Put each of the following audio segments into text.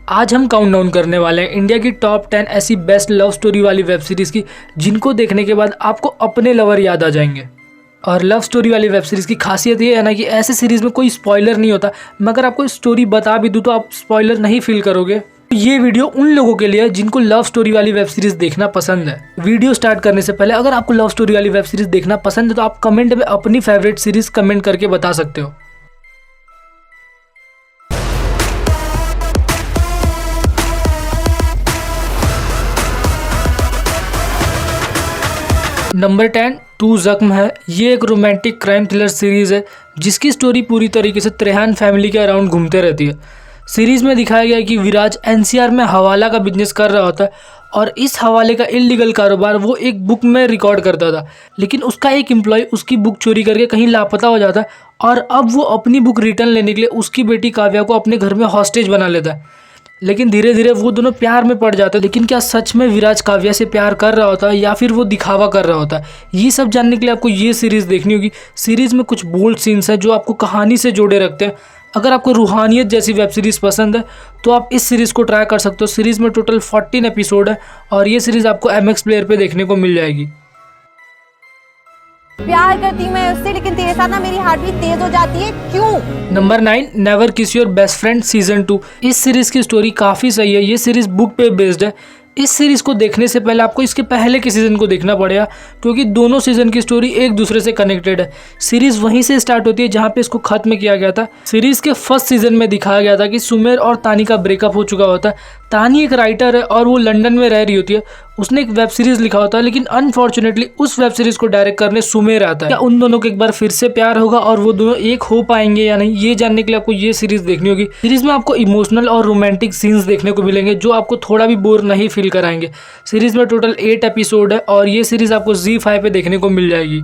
आज हम काउंटडाउन करने वाले हैं इंडिया की टॉप 10 ऐसी बेस्ट लव स्टोरी वाली वेब सीरीज़ की जिनको देखने के बाद आपको अपने लवर याद आ जाएंगे। और लव स्टोरी वाली वेब सीरीज़ की खासियत ये है ना कि ऐसे सीरीज़ में कोई स्पॉइलर नहीं होता। मगर आपको स्टोरी बता भी दूँ तो आप स्पॉइलर नहीं फील करोगे। ये वीडियो उन लोगों के लिए है जिनको लव स्टोरी वाली वेब सीरीज़ देखना पसंद है। वीडियो स्टार्ट करने से पहले अगर आपको लव स्टोरी वाली वेब सीरीज़ देखना पसंद है तो आप कमेंट में अपनी फेवरेट सीरीज़ कमेंट करके बता सकते हो। नंबर 10 टू ज़ख्म है। ये एक रोमांटिक क्राइम थ्रिलर सीरीज़ है जिसकी स्टोरी पूरी तरीके से त्रेहान फैमिली के अराउंड घूमते रहती है। सीरीज़ में दिखाया गया है कि विराज एनसीआर में हवाला का बिजनेस कर रहा होता है और इस हवाले का इल्लीगल कारोबार वो एक बुक में रिकॉर्ड करता था, लेकिन उसका एक एम्प्लॉय उसकी बुक चोरी करके कहीं लापता हो जाता है और अब वो अपनी बुक रिटर्न लेने के लिए उसकी बेटी काव्या को अपने घर में हॉस्टेज बना लेता है। लेकिन धीरे धीरे वो दोनों प्यार में पड़ जाते हैं। लेकिन क्या सच में विराज काव्या से प्यार कर रहा होता है या फिर वो दिखावा कर रहा होता है, ये सब जानने के लिए आपको ये सीरीज़ देखनी होगी। सीरीज़ में कुछ बोल्ड सीन्स हैं जो आपको कहानी से जोड़े रखते हैं। अगर आपको रूहानियत जैसी वेब सीरीज़ पसंद है तो आप इस सीरीज़ को ट्राई कर सकते हो। सीरीज़ में टोटल 14 एपिसोड है और ये सीरीज़ आपको MX प्लेयर पे देखने को मिल जाएगी। प्यार करती मैं उससे, लेकिन तेरे साथ ना मेरी हार्ट बीट तेज हो जाती है, क्यों? नंबर 9 नेवर किस योर बेस्ट फ्रेंड सीजन 2। इस सीरीज़ की स्टोरी काफ़ी सही है। ये सीरीज़ बुक पे बेस्ड है। इस सीरीज़ को देखने से पहले आपको इसके पहले के सीज़न को देखना पड़ेगा क्योंकि दोनों सीज़न की स्टोरी एक दूसरे से कनेक्टेड है। सीरीज़ वहीं से स्टार्ट होती है जहाँ पे इसको ख़त्म किया गया था। सीरीज़ के फर्स्ट सीज़न में दिखाया गया था कि सुमेर और तानी का ब्रेकअप हो चुका होता है। तानी एक राइटर है और वो लंदन में रह रही होती है। उसने एक वेब सीरीज़ लिखा होता है, लेकिन अनफॉर्चुनेटली उस वेब सीरीज़ को डायरेक्ट करने सुमेर आता है। क्या उन दोनों को एक बार फिर से प्यार होगा और वो दोनों एक हो पाएंगे या नहीं, ये जानने के लिए आपको ये सीरीज़ देखनी होगी। सीरीज़ में आपको इमोशनल और रोमांटिक सीन्स देखने को मिलेंगे जो आपको थोड़ा भी बोर नहीं फील कराएंगे। सीरीज़ में टोटल 8 एपिसोड है और ये सीरीज़ आपको ZEE5 पे देखने को मिल जाएगी।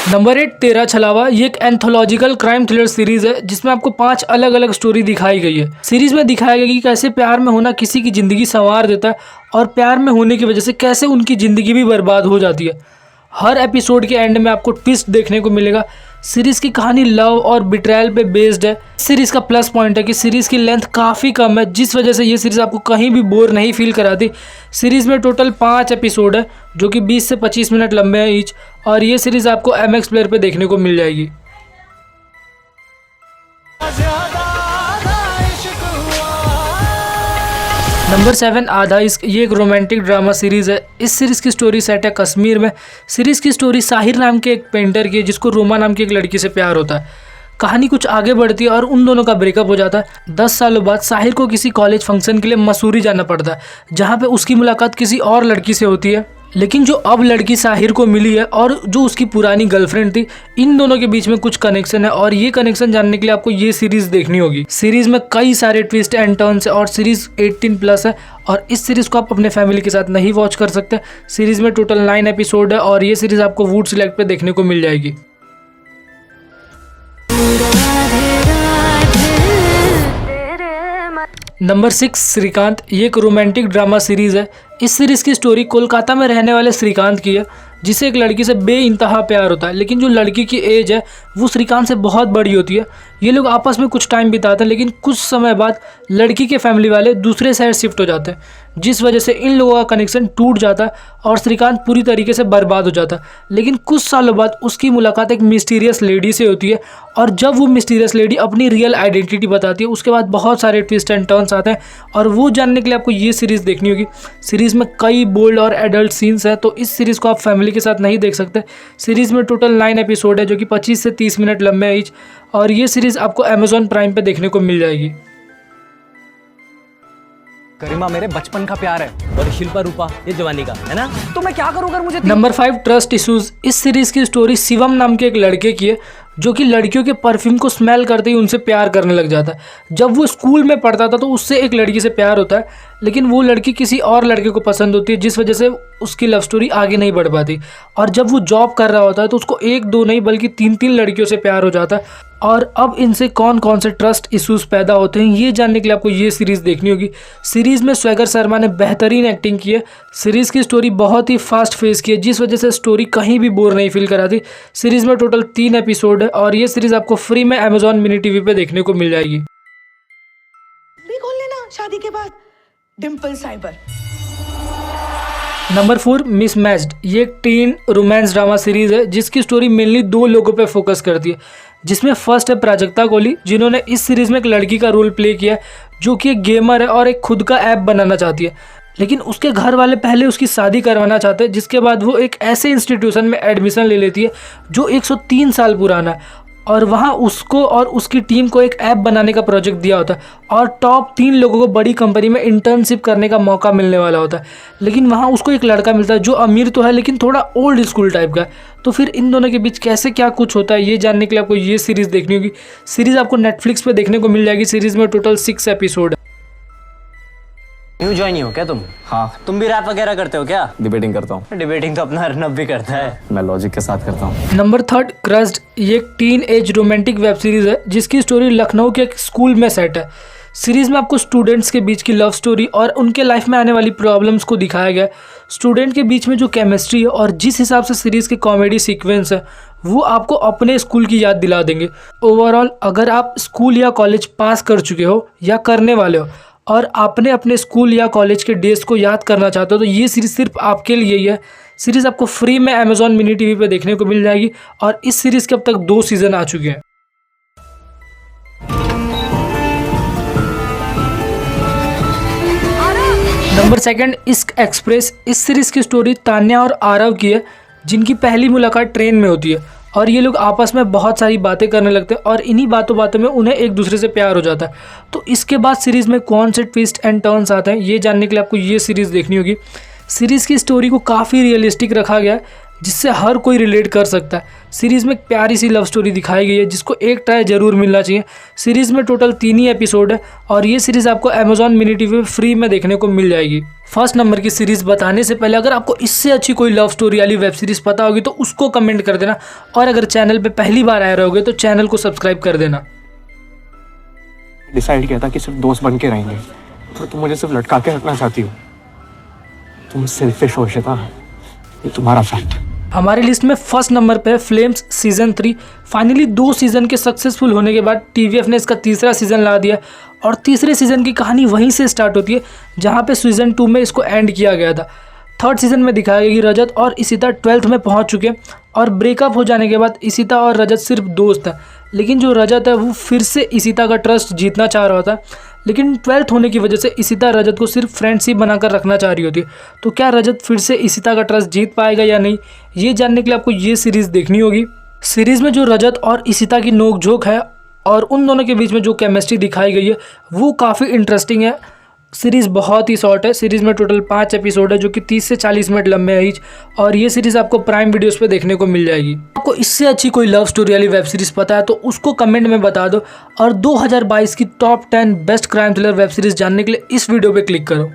नंबर 8 तेरा छलावा। ये एक एंथोलॉजिकल क्राइम थ्रिलर सीरीज है जिसमें आपको 5 अलग अलग स्टोरी दिखाई गई है। सीरीज में दिखाया गया कि कैसे प्यार में होना किसी की ज़िंदगी संवार देता है और प्यार में होने की वजह से कैसे उनकी ज़िंदगी भी बर्बाद हो जाती है। हर एपिसोड के एंड में आपको ट्विस्ट देखने को मिलेगा। सीरीज़ की कहानी लव और बिट्रायल पे बेस्ड है। सीरीज़ का प्लस पॉइंट है कि सीरीज़ की लेंथ काफ़ी कम है, जिस वजह से ये सीरीज़ आपको कहीं भी बोर नहीं फील कराती। सीरीज़ में टोटल 5 एपिसोड है जो कि 20 से 25 मिनट लंबे हैं ईच और ये सीरीज़ आपको MX प्लेयर पे देखने को मिल जाएगी। नंबर 7 आधा इश्क। ये एक रोमांटिक ड्रामा सीरीज़ है। इस सीरीज़ की स्टोरी सेट है कश्मीर में। सीरीज़ की स्टोरी साहिर नाम के एक पेंटर की है जिसको रोमा नाम की एक लड़की से प्यार होता है। कहानी कुछ आगे बढ़ती है और उन दोनों का ब्रेकअप हो जाता है। 10 सालों बाद साहिर को किसी कॉलेज फंक्शन के लिए मसूरी जाना पड़ता है जहाँ पे उसकी मुलाकात किसी और लड़की से होती है। लेकिन जो अब लड़की साहिर को मिली है और जो उसकी पुरानी गर्लफ्रेंड थी, इन दोनों के बीच में कुछ कनेक्शन है और ये कनेक्शन जानने के लिए आपको ये सीरीज़ देखनी होगी। सीरीज़ में कई सारे ट्विस्ट एंड टर्न्स है और सीरीज़ 18+ है और इस सीरीज़ को आप अपने फैमिली के साथ नहीं वॉच कर सकते। सीरीज़ में टोटल 9 एपिसोड है और ये सीरीज़ आपको वूड सिलेक्ट पे देखने को मिल जाएगी। नंबर 6 श्रीकांत। ये एक रोमांटिक ड्रामा सीरीज़ है। इस सीरीज़ की स्टोरी कोलकाता में रहने वाले श्रीकांत की है जिसे एक लड़की से बेइंतहा प्यार होता है, लेकिन जो लड़की की एज है वो श्रीकांत से बहुत बड़ी होती है। ये लोग आपस में कुछ टाइम बिताते हैं, लेकिन कुछ समय बाद लड़की के फैमिली वाले दूसरे शहर शिफ्ट हो जाते हैं, जिस वजह से इन लोगों का कनेक्शन टूट जाता है और श्रीकांत पूरी तरीके से बर्बाद हो जाता है। लेकिन कुछ सालों बाद उसकी मुलाकात एक मिस्टीरियस लेडी से होती है और जब वो मिस्टीरियस लेडी अपनी रियल आइडेंटिटी बताती है उसके बाद बहुत सारे ट्विस्ट एंड टर्न्स आते हैं और वो जानने के लिए आपको ये सीरीज़ देखनी होगी। सीरीज़ में कई बोल्ड और एडल्ट सीन्स हैं तो इस सीरीज़ को आप फैमिली के साथ नहीं देख सकते। सीरीज़ में टोटल 9 एपिसोड है जो कि 25 से 30 मिनट लंबे हैं ईच और ये सीरीज़ आपको Amazon प्राइम पे देखने को मिल जाएगी। गरिमा मेरे बचपन का प्यार है और शिल्पा रूपा ये जवानी का है ना, तो मैं क्या करूँ अगर मुझे। Number 5 trust issues. इस सीरीज़ की स्टोरी शिवम नाम के एक लड़के की है जो कि लड़कियों के परफ्यूम को स्मेल करते ही उनसे प्यार करने लग जाता है। जब वो स्कूल में पढ़ता था तो उससे एक लड़की से प्यार होता है, लेकिन वो लड़की किसी और लड़के को पसंद होती है जिस वजह से उसकी लव स्टोरी आगे नहीं बढ़ पाती। और जब वो जॉब कर रहा होता है तो उसको 1-2 नहीं बल्कि 3-3 लड़कियों से प्यार हो जाता है और अब इनसे कौन कौन से ट्रस्ट इश्यूज पैदा होते हैं ये जानने के लिए आपको ये सीरीज़ देखनी होगी। सीरीज़ में स्वैगर शर्मा ने बेहतरीन एक्टिंग की है। सीरीज़ की स्टोरी बहुत ही फास्ट फेस की है जिस वजह से स्टोरी कहीं भी बोर नहीं फील कराती। सीरीज़ में टोटल 3 एपिसोड है और ये सीरीज आपको फ्री में अमेजॉन मिनी टीवी पे देखने को मिल जाएगी। भी खोल लेना शादी के बाद। डिम्पल साइबर। Number 4 mismatched. ये एक टीन रोमांस ड्रामा सीरीज है जिसकी स्टोरी मेनली 2 लोगों पे फोकस करती है, जिसमें फर्स्ट है प्राजक्ता कोहली, जिन्होंने इस सीरीज में एक लड़की का रोल प्ले किया है जो कि एक गेमर है और एक खुद का ऐप बनाना चाहती है, लेकिन उसके घर वाले पहले उसकी शादी करवाना चाहते हैं, जिसके बाद वो एक ऐसे इंस्टीट्यूशन में एडमिशन ले लेती है जो 103 साल पुराना है, और वहाँ उसको और उसकी टीम को एक ऐप बनाने का प्रोजेक्ट दिया होता है और टॉप 3 लोगों को बड़ी कंपनी में इंटर्नशिप करने का मौका मिलने वाला होता है। लेकिन वहाँ उसको एक लड़का मिलता है जो अमीर तो है लेकिन थोड़ा ओल्ड स्कूल टाइप का है। तो फिर इन दोनों के बीच कैसे क्या कुछ होता है ये जानने के लिए आपको ये सीरीज़ देखनी होगी। सीरीज़ आपको नेटफ्लिक्स पे देखने को मिल जाएगी। सीरीज़ में टोटल 6 एपिसोड है। न्यू ज्वाइन ही हो क्या तुम? हाँ, तुम भी रैप वगैरह करते हो क्या? डिबेटिंग करता हूँ। डिबेटिंग तो अपना अर्नब भी करता है। मैं लॉजिक के साथ करता हूँ। Number 3 crossed. ये एक teen age romantic web series है जिसकी स्टोरी लखनऊ के एक स्कूल में सेट है। सीरीज़ में आपको स्टूडेंट्स के बीच की लव स्टोरी और उनके लाइफ में आने वाली प्रॉब्लम्स को दिखाया गया है। स्टूडेंट के बीच में जो केमिस्ट्री है और जिस हिसाब से सीरीज़ के कॉमेडी सीक्वेंस है वो आपको अपने स्कूल की याद दिला देंगे। ओवरऑल अगर आप स्कूल या कॉलेज पास कर चुके हो या करने वाले हो और आपने अपने स्कूल या कॉलेज के डेज को याद करना चाहते हो तो ये सीरीज़ सिर्फ आपके लिए ही है। सीरीज़ आपको फ्री में अमेजॉन मिनी टीवी पे देखने को मिल जाएगी और इस सीरीज़ के अब तक 2 सीज़न आ चुके हैं। नंबर 2 इश्क एक्सप्रेस। इस सीरीज़ की स्टोरी तान्या और आरव की है, जिनकी पहली मुलाकात ट्रेन में होती है और ये लोग आपस में बहुत सारी बातें करने लगते हैं और इन्हीं बातों में उन्हें एक दूसरे से प्यार हो जाता है। तो इसके बाद सीरीज़ में कौन से ट्विस्ट एंड टर्न्स आते हैं ये जानने के लिए आपको ये सीरीज़ देखनी होगी। सीरीज़ की स्टोरी को काफ़ी रियलिस्टिक रखा गया है जिससे हर कोई रिलेट कर सकता है। सीरीज़ में एक प्यारी सी लव स्टोरी दिखाई गई है जिसको एक ट्राई ज़रूर मिलना चाहिए। सीरीज़ में टोटल 3 ही एपिसोड है और ये सीरीज़ आपको अमेजॉन मिनी टीवी पे फ्री में देखने को मिल जाएगी। फर्स्ट नंबर की सीरीज़ बताने से पहले अगर आपको इससे अच्छी कोई लव स्टोरी वाली वेब सीरीज़ पता होगी तो उसको कमेंट कर देना, और अगर चैनल पे पहली बार आए रहोगे तो चैनल को सब्सक्राइब कर देना। डिसाइड किया था कि सिर्फ दोस्त बन के रहेंगे, तो तुम मुझे सिर्फ लटका के रखना चाहती हो। तुम सेल्फिश हो श्वेता, ये तुम्हारा फैक्ट। हमारी लिस्ट में फर्स्ट नंबर पे है फ्लेम्स सीजन 3। फाइनली 2 सीजन के सक्सेसफुल होने के बाद टीवीएफ ने इसका तीसरा सीजन ला दिया और तीसरे सीजन की कहानी वहीं से स्टार्ट होती है जहां पे सीजन 2 में इसको एंड किया गया था। थर्ड सीजन में दिखाया गया कि रजत और इशिता 12th में पहुंच चुके हैं और ब्रेकअप हो जाने के बाद इशिता और रजत सिर्फ दोस्त हैं, लेकिन जो रजत है वो फिर से इशिता का ट्रस्ट जीतना चाह रहा होता है। लेकिन 12th होने की वजह से इशिता रजत को सिर्फ फ्रेंडशिप बनाकर रखना चाह रही होती है। तो क्या रजत फिर से इशिता का ट्रस्ट जीत पाएगा या नहीं, ये जानने के लिए आपको ये सीरीज़ देखनी होगी। सीरीज़ में जो रजत और इशिता की नोकझोंक है और उन दोनों के बीच में जो केमिस्ट्री दिखाई गई है वो काफ़ी इंटरेस्टिंग है। सीरीज़ बहुत ही शॉर्ट है। सीरीज़ में टोटल 5 एपिसोड है जो कि 30 से 40 मिनट लंबे हैं ईच, और ये सीरीज़ आपको प्राइम वीडियोस पे देखने को मिल जाएगी। आपको इससे अच्छी कोई लव स्टोरी वाली वेब सीरीज़ पता है तो उसको कमेंट में बता दो, और 2022 की top 10 best crime thriller web series जानने के लिए इस वीडियो पे क्लिक करो।